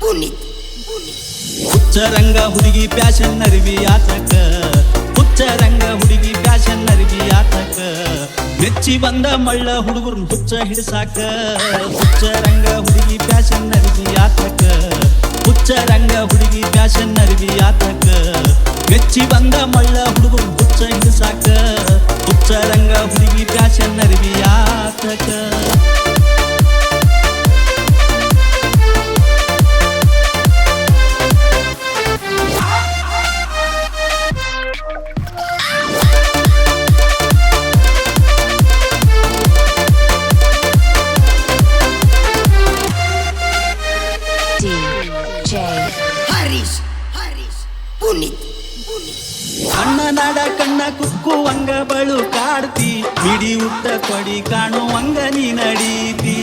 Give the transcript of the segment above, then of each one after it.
ಪುನೀತ್ ಹುಚ್ಚರಂಗ ಹುಡುಗಿ ಪ್ಯಾಶನ್ ಅರಿವಿ ಆತಕ ಹುಚ್ಚರಂಗ ಹುಡುಗಿ ಪ್ಯಾಶನ್ ಅರಿವಿ ಆತಕ ಮೆಚ್ಚಿ ಬಂದ ಮಳ್ಳ ಹುಡುಗರು ಹುಚ್ಚ ಹಿಡಿಸಾಕ ಹುಚ್ಚರಂಗ ಹುಡುಗಿ ಪ್ಯಾಶನ್ ಅರಿವಿ ಆತಕ ಹುಚ್ಚರಂಗ ಹುಡುಗಿ ಪ್ಯಾಶನ್ ಅರಿವಿ ಆತಕ ಮೆಚ್ಚಿ ಬಂದ ಮಳ್ಳ ಹುಡುಗರು ಹುಚ್ಚ ಹಿಡಿಸಾಕ ಹುಚ್ಚರಂಗ ಹುಡುಗಿ ಪ್ಯಾಶನ್ ಅರಿವಿ ಆತಕ ಪುನೀತ್ ಅಣ್ಣ ನಾಡ ಕಣ್ಣ ಕುಕ್ಕುವಂಗ ಬಳು ಕಾಡ್ತಿ ಬಿಡಿ ಉಟ್ಟ ಕೊಡಿ ಕಾಣುವಂಗ ನೀ ನಡೀತಿ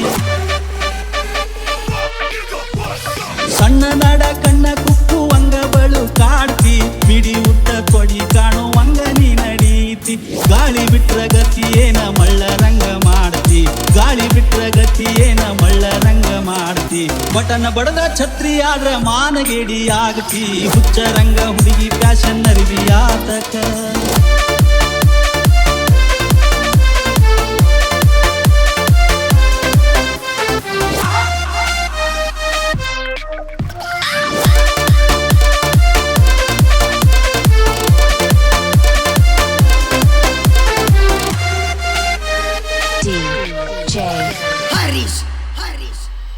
ಸಣ್ಣ ನಾಡ ಕಣ್ಣ ಕುಕ್ಕುವಂಗ ಬಳು ಕಾಡ್ತಿ ಬಿಡಿ ಉಟ್ಟ ಕೊಡಿ ಕಾಣುವಂಗ ನೀ ನಡೀತಿ ಗಾಳಿ ಬಿಟ್ರ ಗತಿ ಏನ ಮಳ್ಳ ರಂಗ ಮಾಡ್ತಿ ಗಾಳಿ ಬಿಟ್ರ ಗತಿ ಏನ ಮಳ್ಳ ರಂಗ ಮಾಡ್ತಿ ಬಟನ ಬಡದ ಛತ್ರಿ ಆದ್ರ ಮಾನಗೇಡಿ ಆಗ್ತಿ ಹುಚ್ಚರಂಗ ಹುಡುಗಿ ಪ್ಯಾಶನ್ ಅರಿವಿ ಆತಕ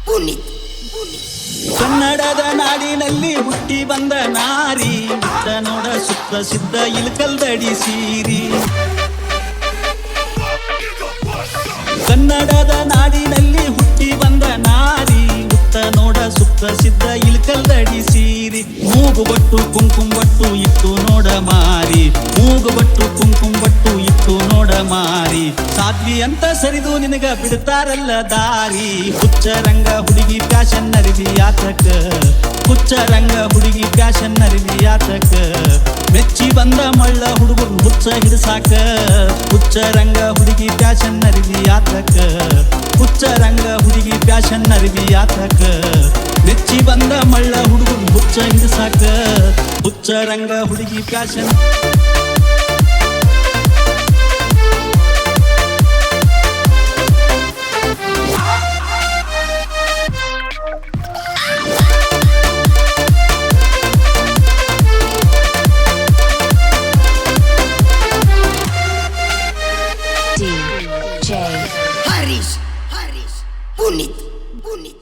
ಪುನೀತ್ ಕನ್ನಡದ ನಾಡಿನಲ್ಲಿ ಹುಟ್ಟಿ ಬಂದ ನಾರಿ ಹುಟ್ಟ ನೋಡ ಸುಪ್ರಸಿದ್ಧ ಇಲ್ಕಲ್ದಡಿ ಸೀರಿ ಕನ್ನಡದ ನಾಡಿನಲ್ಲಿ ಹುಟ್ಟಿ ಬಂದ ನಾರಿ ಹುಟ್ಟ ನೋಡ ಸುಪ್ರಸಿದ್ಧ ಇಲ್ಕಲ್ದಡಿ ಸೀರಿ ಮೂಗು ಬಟ್ಟು ಕುಂಕುಮ ಬಟ್ಟು ಇಟ್ಟು ನೋಡ ಮಾರಿ ಮೂಗು ಬಟ್ಟು ಕುಂಕುಮ ಬಟ್ಟು ಇಟ್ಟು ನೋಡ ಮಾರಿ ಸಾಧ್ವಿ ಅಂತ ಸರಿದು ನಿನಗ ಬಿಡ್ತಾರಲ್ಲ ದಾರಿ ಹುಚ್ಚರಂಗ ಹುಡುಗಿ ಪ್ಯಾಶನ್ ಅರಿವಿ ಆತಕ ಹುಚ್ಚರಂಗ ಹುಡುಗಿ ಪ್ಯಾಶನ್ ಅರಿವಿ ಆತಕ ಮೆಚ್ಚಿ ಬಂದ ಮಳ್ಳ ಹುಡುಗರು ಹುಚ್ಚ ಹಿಡಿಸಾಕ ಹುಚ್ಚರಂಗ ಹುಡುಗಿ ಪ್ಯಾಶನ್ ಅರಿವಿ ಆತಕ ಹುಚ್ಚರಂಗ ಹುಡುಗಿ ಪ್ಯಾಶನ್ ಅರಿವಿ ಆತಕ ಮೆಚ್ಚಿ ಬಂದ ಮಳ್ಳ ಹುಡುಗರು ಹುಚ್ಚ ಹಿಡಿಸಾಕ ಹುಚ್ಚರಂಗ ಹುಡುಗಿ ಪ್ಯಾಶನ್ ಪುನೀತ್